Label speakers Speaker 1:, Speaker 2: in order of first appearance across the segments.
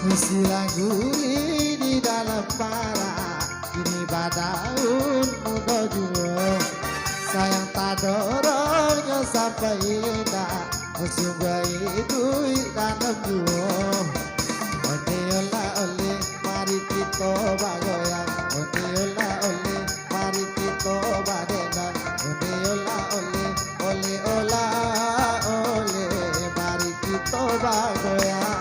Speaker 1: Isi lagu ini di dalam para kini badaun muda juo sayang tak dorongnya sampai indah sungguh itu dalam juo Oni ola ole mari kita bagoyang Oni ola ole mari kita badenang Oni ola ole ole ola ole mari kita bagoyang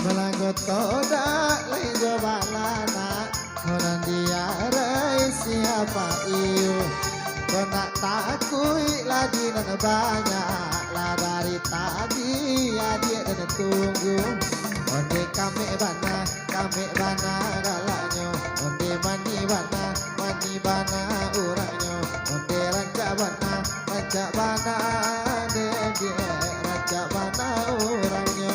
Speaker 1: Melanggut toda lejo balana Orang dia rai siapa iyo Kau nak takui lagi dan banyak Lah dari tadi adik dan tunggu Onde kami bana galaknya Onde mani bana urangnya Onde rancak bana dia rancak bana urangnya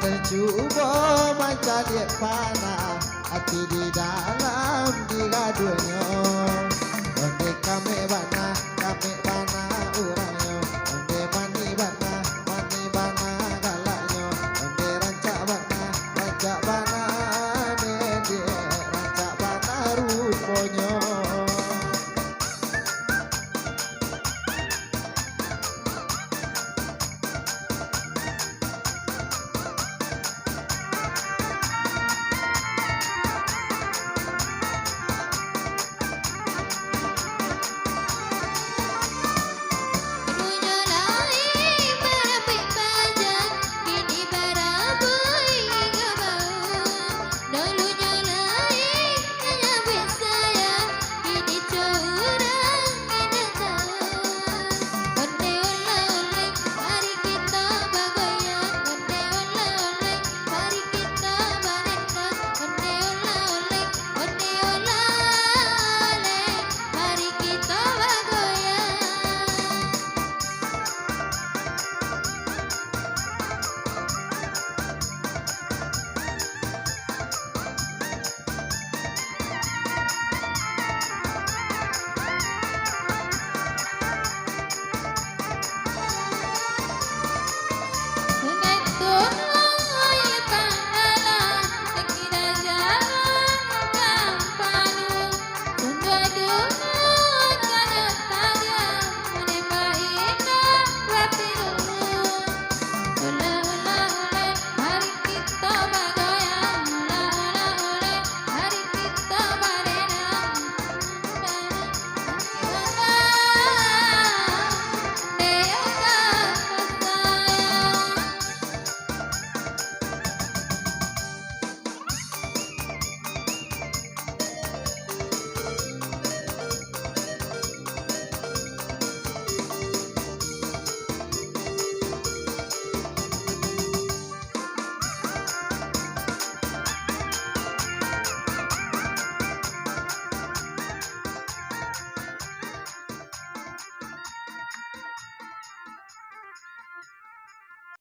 Speaker 1: Tercuba macam liat panah, hati di dalam digaduhnya. Onde kami